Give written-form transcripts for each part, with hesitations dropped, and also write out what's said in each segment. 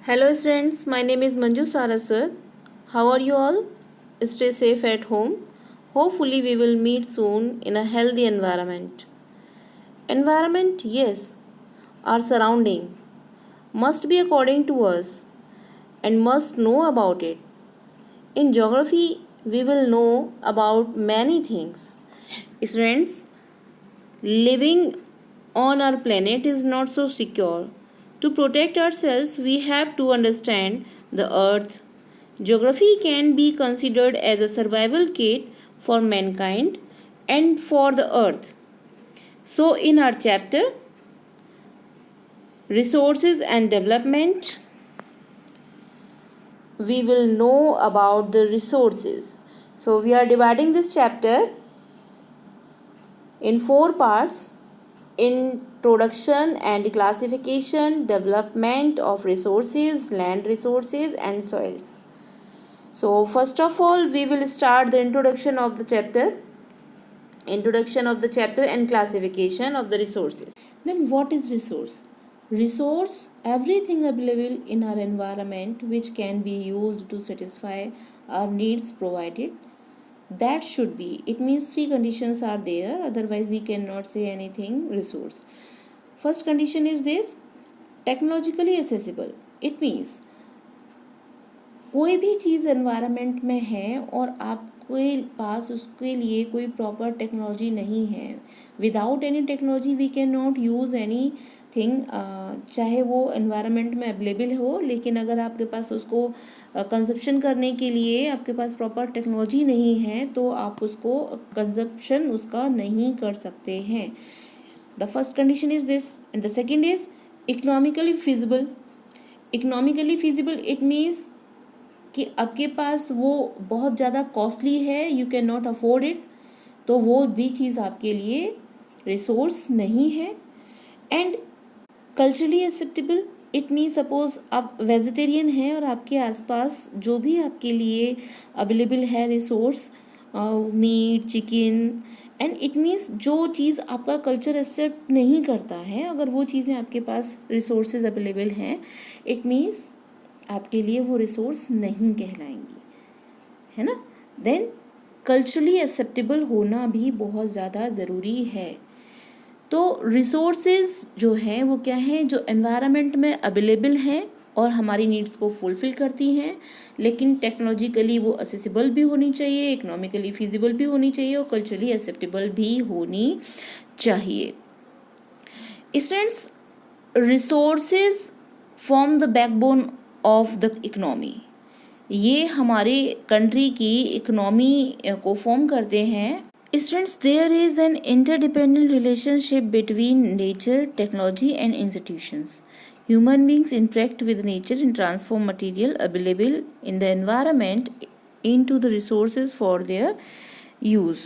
Hello students, my name is Manju Saraswat. How are you all? Stay safe at home. Hopefully we will meet soon in a healthy environment. Environment, yes, our surrounding must be according to us and must know about it. In geography, we will know about many things. Students, living on our planet is not so secure. To protect ourselves, we have to understand the earth. Geography can be considered as a survival kit for mankind and for the earth. So, in our chapter, Resources and Development, we will know about the resources. So, we are dividing this chapter in 4 parts: introduction and classification, development of resources, land resources, and soils. So, first of all, we will start the introduction of the chapter and classification of the resources. Then, what is resource? Resource, everything available in our environment which can be used to satisfy our needs provided. That should be, it means 3 conditions are there, otherwise we cannot say anything resource. First condition is this: technologically accessible. It means कोई भी चीज़ environment में है और आपके पास उसके लिए कोई proper technology नहीं है, without any technology we can not use anything, चाहे वो एनवायरनमेंट में अवेलेबल हो, लेकिन अगर आपके पास उसको कंजप्शन करने के लिए आपके पास प्रॉपर टेक्नोलॉजी नहीं है तो आप उसको कंजप्शन उसका नहीं कर सकते हैं. The first condition is this. And the second is economically feasible. Economically feasible it means कि आपके पास वो बहुत ज़्यादा कॉस्टली है, you can not afford it, तो वो भी चीज़ आपके लिए रिसोर्स नहीं है. And culturally acceptable, it mean suppose आप वेजिटेरियन हैं और आपके आसपास जो भी आपके लिए अवेलेबल है resource, meat, chicken, and it means जो चीज़ आपका कल्चर एक्सेप्ट नहीं करता है, अगर वो चीज़ें आपके पास रिसोर्सेज अवेलेबल हैं, इट मीन्स आपके लिए वो रिसोर्स नहीं कहलाएंगी, है ना. देन कल्चरली एक्सेप्टेबल होना भी बहुत ज़्यादा ज़रूरी है. तो रिसोर्सेज जो हैं वो क्या हैं, जो एनवायरनमेंट में अवेलेबल हैं और हमारी नीड्स को फुलफ़िल करती हैं, लेकिन टेक्नोलॉजिकली वो असेसिबल भी होनी चाहिए, इकोनॉमिकली फिजिबल भी होनी चाहिए और कल्चरली एक्सेप्टेबल भी होनी चाहिए. Students, resources form the backbone of the economy. ये हमारे कंट्री की इकनॉमी को फॉर्म करते हैं. Students, there is an interdependent relationship between nature, technology and institutions. Human beings interact with nature and transform material available in the environment into the resources for their use.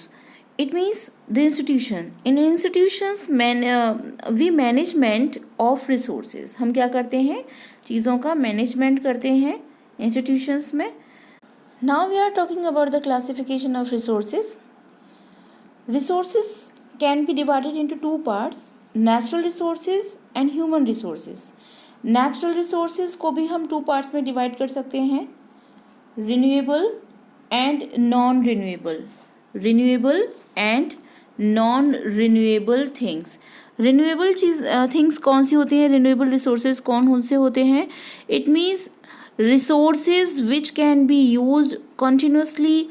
It means the institution. In institutions, we management of resources. हम क्या करते हैं, चीज़ों का management करते हैं institutions में. Now we are talking about the classification of resources. Resources can be divided into 2 parts: natural resources and human resources. Natural resources को भी हम 2 पार्ट्स में डिवाइड कर सकते हैं: renewable and non renewable. Renewable and non renewable things. Renewable things कौन सी होती हैं, रिन्यूएबल रिसोर्सेज कौन से होते हैं? It means resources which can be used continuously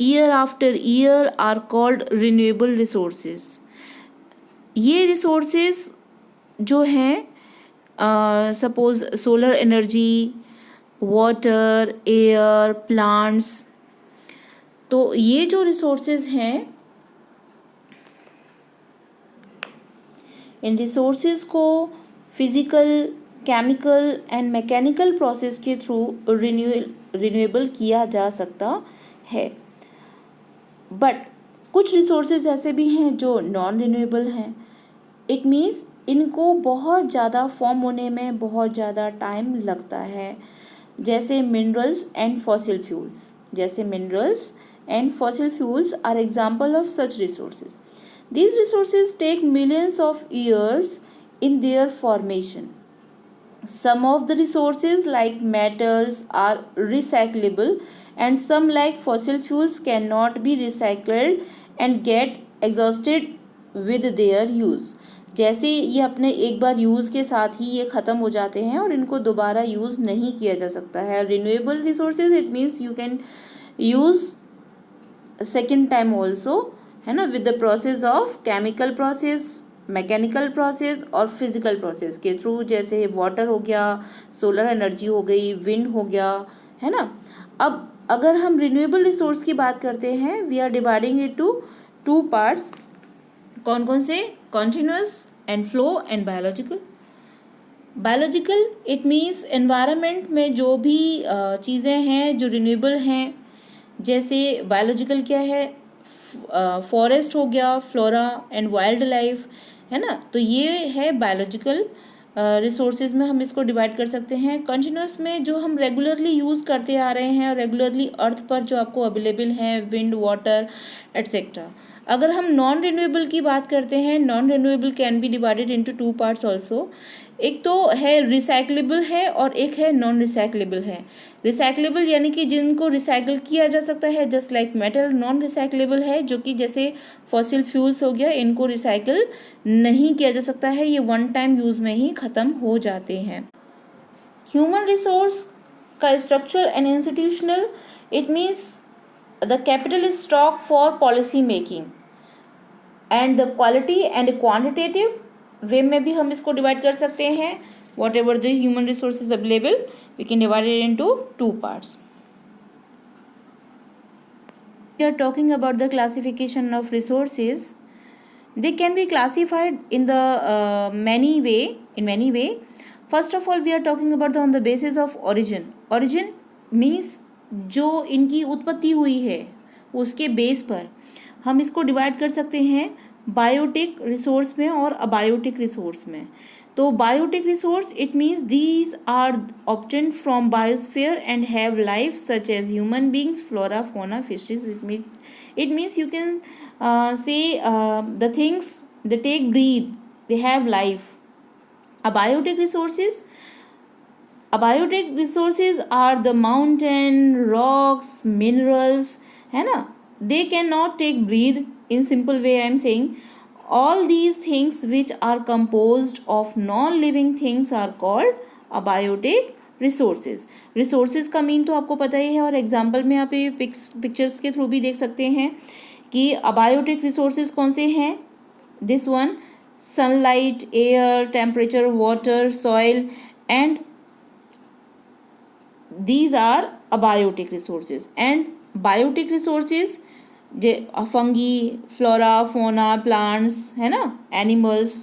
year after year are called renewable resources. ये रिसोर्सेज जो हैं, suppose solar energy, water, air, plants, तो ये जो रिसोर्सेज हैं, इन रिसोर्सेज को physical, chemical and mechanical process के थ्रू रिन्यूएबल किया जा सकता है. बट कुछ रिसोर्सेज ऐसे भी हैं जो नॉन रिन्यूएबल हैं. इट मीन्स इनको बहुत ज़्यादा फॉर्म होने में बहुत ज़्यादा टाइम लगता है, जैसे minerals and fossil fuels are example of such resources. These resources take millions of years in their formation. Some of the resources like metals are recyclable and some like fossil fuels cannot be recycled and get exhausted with their use. जैसे ये अपने एक बार use के साथ ही ये ख़त्म हो जाते हैं और इनको दोबारा यूज़ नहीं किया जा सकता है. Renewable resources it means you can use second time also, है ना, with the process of chemical process, mechanical process और फिजिकल प्रोसेस के थ्रू. जैसे वाटर हो गया, सोलर एनर्जी हो गई, विंड हो गया, है ना. अब अगर हम रिन्यूएबल रिसोर्स की बात करते हैं, we are dividing it to two parts. कौन कौन से? Continuous and flow and biological. Biological it means environment में जो भी चीज़ें हैं जो रिन्यूएबल हैं. जैसे बायोलॉजिकल क्या है? फॉरेस्ट हो गया, फ्लोरा एंड वाइल्ड लाइफ, है ना. तो ये है बायोलॉजिकल रिसोर्सेज में हम इसको डिवाइड कर सकते हैं. कंटिन्यूस में जो हम रेगुलरली यूज़ करते आ रहे हैं और रेगुलरली अर्थ पर जो आपको अवेलेबल हैं, विंड, वाटर एट्सेट्रा. अगर हम नॉन रिन्यूएबल की बात करते हैं, non renewable can be divided into two parts also. एक तो है रिसाइक्लेबल है और एक है नॉन रिसाइक्लेबल है. रिसाइक्लेबल यानी कि जिनको रिसाइकल किया जा सकता है, just like metal. Non recyclable है जो कि जैसे फॉसिल फ्यूल्स हो गया, इनको रिसाइकल नहीं किया जा सकता है, ये वन टाइम यूज़ में ही ख़त्म हो जाते हैं. ह्यूमन रिसोर्स का structure and institutional it means the capital stock for policy making and the quality and quantitative way में भी हम इसको डिवाइड कर सकते हैं. Whatever the human resources available we can divide it into two parts. We are talking about the classification of resources. They can be classified in the many way. First of all, we are talking about on the basis of origin. Origin means जो इनकी उत्पत्ति हुई है उसके base पर हम इसको divide कर सकते हैं बायोटिक रिसोर्स में और अबायोटिक रिसोर्स में. तो biotic resource it means these are obtained from biosphere and have life such as human beings, flora, fauna, fishes. It means you can say the things they take breathe, they have life. Abiotic resources are the mountain, rocks, minerals, है ना. They cannot take breathe. In simple way I am saying all these things which are composed of non-living things are called abiotic resources. Resources का mean तो आपको पता ही है और example में आप ये पिक्चर्स के थ्रू भी देख सकते हैं कि abiotic resources कौन से हैं. This one, sunlight, air, temperature, water, soil and these are abiotic resources. And biotic resources fungi, flora, फोना, प्लांट्स, है ना, एनिमल्स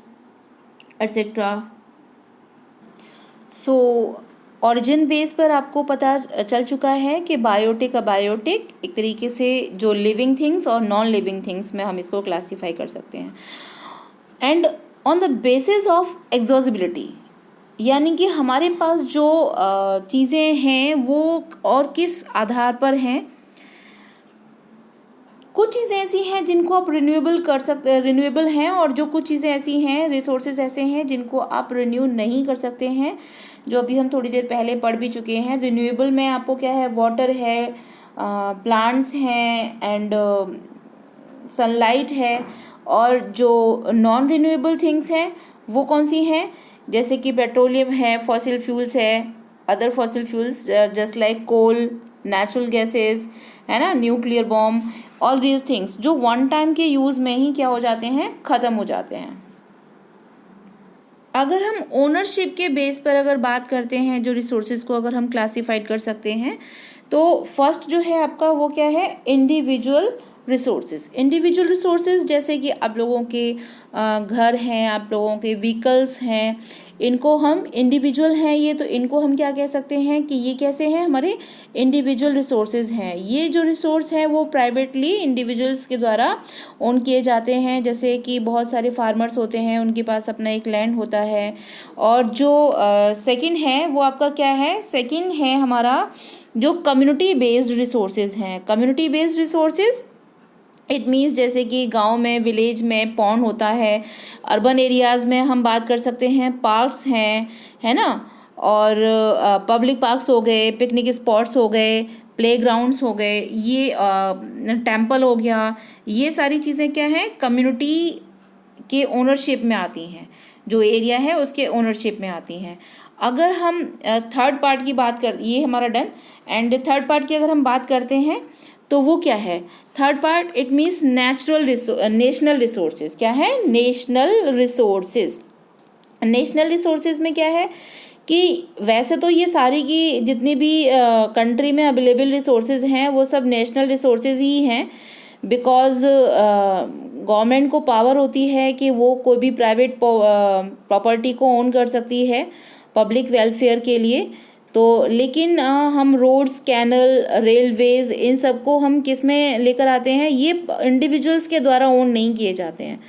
एट्सेट्रा. सो ऑरिजिन बेस पर आपको पता चल चुका है कि बायोटिक अबायोटिक एक तरीके से जो लिविंग थिंग्स और नॉन लिविंग थिंग्स में हम इसको क्लासीफाई कर सकते हैं. And on the basis of exhaustibility यानी कि हमारे पास जो चीज़ें हैं वो और किस आधार पर हैं. कुछ चीज़ें ऐसी हैं जिनको आप रिन्यूएबल हैं और जो कुछ चीज़ें ऐसी हैं, रिसोर्सेज ऐसे हैं जिनको आप रिन्यू नहीं कर सकते हैं, जो अभी हम थोड़ी देर पहले पढ़ भी चुके हैं. रिन्यूएबल में आपको क्या है? वाटर है, प्लांट्स हैं एंड सनलाइट है. और जो नॉन रिन्यूएबल थिंग्स हैं वो कौन सी हैं? जैसे कि पेट्रोलियम है, फॉसिल फ्यूल्स है, other fossil fuels just like coal, natural gases, है ना, nuclear bomb. All these things जो वन टाइम के यूज़ में ही क्या हो जाते हैं? ख़त्म हो जाते हैं. अगर हम ओनरशिप के बेस पर अगर बात करते हैं, जो रिसोर्सेज को अगर हम क्लासीफाइड कर सकते हैं, तो फर्स्ट जो है आपका वो क्या है? Individual resources. इंडिविजुअल रिसोर्सेज जैसे कि आप लोगों के घर हैं, आप लोगों के व्हीकल्स हैं, इनको हम इंडिविजुअल हैं ये, तो इनको हम क्या कह सकते हैं कि ये कैसे हैं? हमारे इंडिविजुअल रिसोर्सेज हैं. ये जो रिसोर्स हैं वो प्राइवेटली इंडिविजुअल्स के द्वारा ओन किए जाते हैं. जैसे कि बहुत सारे फार्मर्स होते हैं, उनके पास अपना एक लैंड होता है. और जो सेकंड है वो आपका क्या है? सेकंड है हमारा जो कम्युनिटी बेस्ड रिसोर्सेज हैं. Community based resources it means जैसे कि गांव में, विलेज में पॉन्ड होता है. अर्बन एरियाज़ में हम बात कर सकते हैं, पार्क्स हैं, है ना, और पब्लिक पार्क्स हो गए, पिकनिक स्पॉट्स हो गए, प्लेग्राउंड्स हो गए, ये टेम्पल हो गया, ये सारी चीज़ें क्या हैं, कम्युनिटी के ओनरशिप में आती हैं, जो एरिया है उसके ओनरशिप में आती हैं। अगर हम थर्ड पार्ट की बात कर, ये हमारा डन, एंड थर्ड पार्ट की अगर हम बात करते हैं तो वो क्या है, third part it means national resources. क्या है, नेशनल रिसोर्सेज। नेशनल रिसोर्सेज में क्या है कि वैसे तो ये सारी की जितनी भी कंट्री में अवेलेबल रिसोर्सेज हैं वो सब नेशनल रिसोर्सेज ही हैं, बिकॉज गवर्नमेंट को पावर होती है कि वो कोई भी प्राइवेट प्रॉपर्टी को ओन कर सकती है पब्लिक वेलफेयर के लिए। तो लेकिन हम रोड्स, कैनल, रेलवेज़, इन सब को हम किस में लेकर आते हैं, ये इंडिविजुअल्स के द्वारा ओन नहीं किए जाते हैं,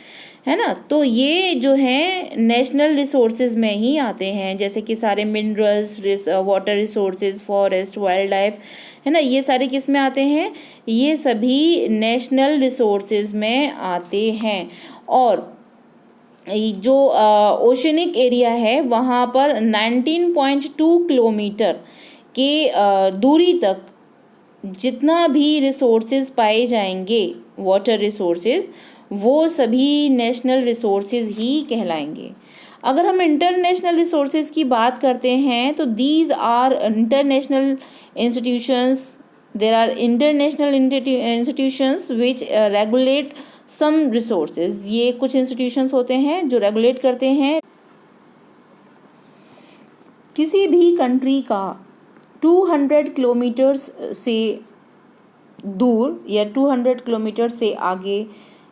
है ना। तो ये जो है नेशनल रिसोर्सेज में ही आते हैं, जैसे कि सारे minerals, water resources, forest, wild life, है ना, ये सारे किस में आते हैं, ये सभी नेशनल रिसोर्सेज में आते हैं। और जो ओशनिक एरिया है वहाँ पर 19.2 किलोमीटर के दूरी तक जितना भी रिसोर्सेज पाए जाएंगे, वाटर रिसोर्सेज, वो सभी नेशनल रिसोर्सेज ही कहलाएंगे। अगर हम इंटरनेशनल रिसोर्सेज की बात करते हैं तो these are international institutions, there are international institutions which regulate some resources. ये कुछ इंस्टीट्यूशंस होते हैं जो रेगुलेट करते हैं किसी भी कंट्री का 200 किलोमीटर्स से दूर या 200 किलोमीटर से आगे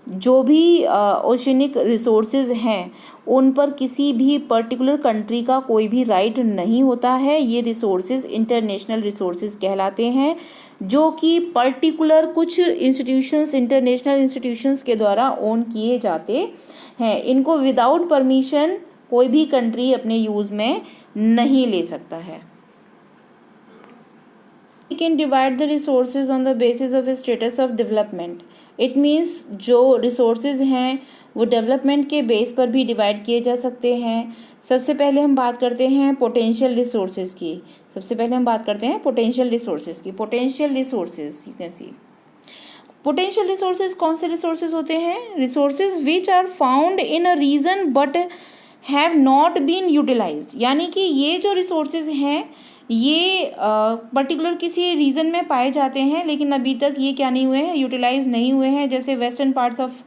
जो भी ओशनिक रिसोर्सेज हैं उन पर किसी भी पर्टिकुलर कंट्री का कोई भी राइट नहीं होता है। ये रिसोर्सेज इंटरनेशनल रिसोर्सेज कहलाते हैं, जो कि पर्टिकुलर कुछ इंस्टीट्यूशंस, इंटरनेशनल इंस्टीट्यूशंस के द्वारा ओन किए जाते हैं। इनको विदाउट परमिशन कोई भी कंट्री अपने यूज़ में नहीं ले सकता है। We can divide the resources on the basis of the status of development. It means जो resources हैं वो डेवलपमेंट के बेस पर भी डिवाइड किए जा सकते हैं। सबसे पहले हम बात करते हैं पोटेंशियल रिसोर्सेज की। Potential resources you can see. Potential resources कौन से रिसोर्सेज होते हैं? Resources which are found in a region but have not been utilized. यानी कि ये जो रिसोर्सेज हैं ये पर्टिकुलर किसी रीजन में पाए जाते हैं लेकिन अभी तक ये क्या नहीं हुए हैं, यूटिलाइज नहीं हुए हैं। जैसे western parts of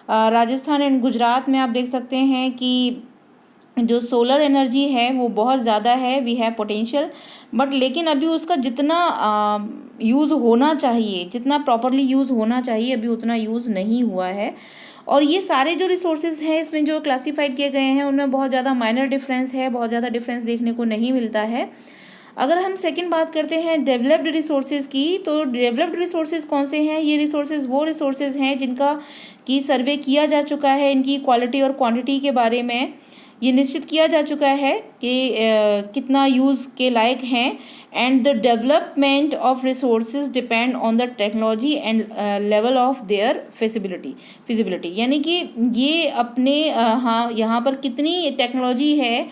Rajasthan and Gujarat में आप देख सकते हैं कि जो सोलर एनर्जी है वो बहुत ज़्यादा है, वी हैव पोटेंशियल, बट लेकिन अभी उसका जितना यूज़ होना चाहिए, जितना प्रॉपरली यूज़ होना चाहिए, अभी उतना यूज़ नहीं हुआ है। और ये सारे जो रिसोर्सेज हैं इसमें जो क्लासीफाइड किए गए हैं उनमें बहुत ज़्यादा माइनर डिफरेंस है, बहुत ज़्यादा डिफरेंस देखने को नहीं मिलता है। अगर हम सेकंड बात करते हैं डेवलप्ड रिसोर्सेज की, तो डेवलप्ड रिसोर्सेज कौन से हैं? ये रिसोर्सेज वो रिसोर्सेज हैं जिनका की सर्वे किया जा चुका है, इनकी क्वालिटी और क्वांटिटी के बारे में ये निश्चित किया जा चुका है कि कितना यूज़ के लायक हैं। And the development of resources depend on the technology and level of their feasibility. यानी कि ये अपने यहाँ पर कितनी टेक्नोलॉजी है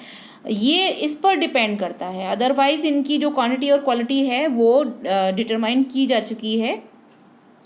ये इस पर डिपेंड करता है। अदरवाइज इनकी जो क्वांटिटी और क्वालिटी है वो डिटरमाइन की जा चुकी है,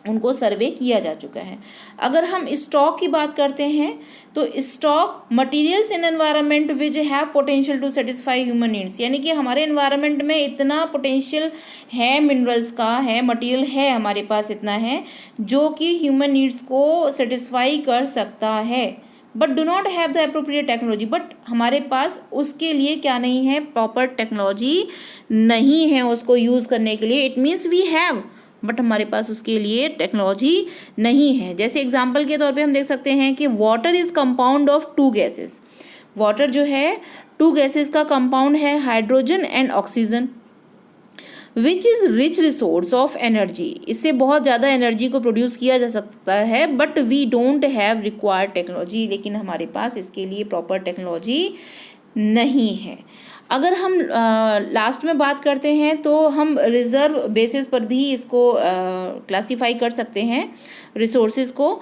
उनको सर्वे किया जा चुका है। अगर हम स्टॉक की बात करते हैं तो stock materials in environment which have potential to satisfy human needs. यानी कि हमारे एनवायरनमेंट में इतना पोटेंशियल है, मिनरल्स का है, मटेरियल है हमारे पास इतना है जो कि ह्यूमन नीड्स को सेटिस्फाई कर सकता है, but do not have the appropriate technology. But हमारे पास उसके लिए क्या नहीं है, प्रॉपर टेक्नोलॉजी नहीं है उसको यूज़ करने के लिए। It means we have, but हमारे पास उसके लिए टेक्नोलॉजी नहीं है। जैसे एग्जांपल के तौर पे हम देख सकते हैं कि water is compound of 2 gases. Water जो है 2 गैसेस का कंपाउंड है, hydrogen and oxygen, which is rich resource of energy. इससे बहुत ज़्यादा एनर्जी को प्रोड्यूस किया जा सकता है, but we don't have required technology. लेकिन हमारे पास इसके लिए प्रॉपर टेक्नोलॉजी नहीं है। अगर हम लास्ट में बात करते हैं तो हम रिज़र्व बेसिस पर भी इसको क्लासीफाई कर सकते हैं रिसोर्सेज को।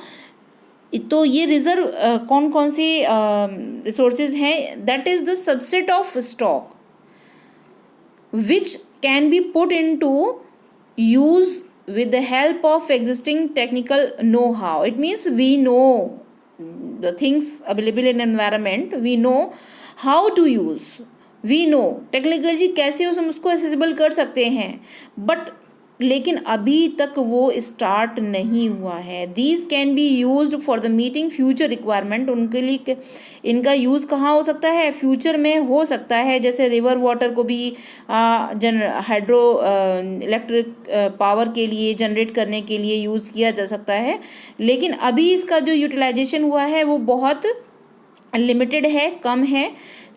तो ये रिज़र्व कौन कौन से रिसोर्सेज हैं? That is the subset of stock. which can be put into use with the help of existing technical know-how. It means we know the things available in environment, we know how to use, we know technology कैसे हम उसको accessible कर सकते हैं, but लेकिन अभी तक वो स्टार्ट नहीं हुआ है. These can be use for the meeting future requirement. उनके लिए इनका यूज़ कहाँ हो सकता है, फ्यूचर में हो सकता है. जैसे रिवर वाटर को भी हाइड्रो इलेक्ट्रिक पावर के लिए जनरेट करने के लिए यूज़ किया जा सकता है. लेकिन अभी इसका जो यूटिलाइजेशन हुआ है वो बहुत लिमिटेड है, कम है.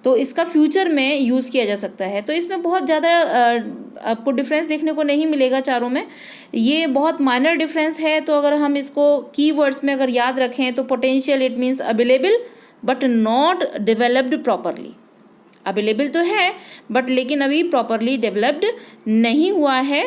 तो इसका फ्यूचर में यूज़ किया जा सकता है. तो इसमें बहुत ज़्यादा आपको डिफरेंस देखने को नहीं मिलेगा चारों में. ये बहुत माइनर डिफरेंस है. तो अगर हम इसको कीवर्ड्स में अगर याद रखें तो potential it means available but not developed properly. Available तो है बट लेकिन अभी प्रॉपरली डेवलप्ड नहीं हुआ है.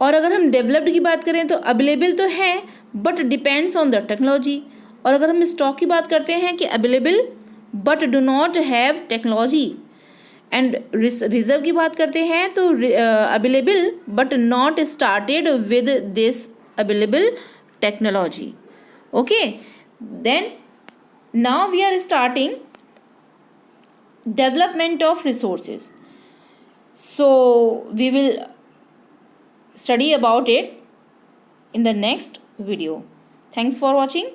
और अगर हम डेवलप्ड की बात करें तो अवेलेबल तो है but depends on the technology. और अगर हम स्टॉक की बात करते हैं कि available but do not have technology. And reserve की बात करते हैं तो available but not started with this available technology. Okay, then now we are starting development of resources. So we will study about it in the next video. Thanks for watching.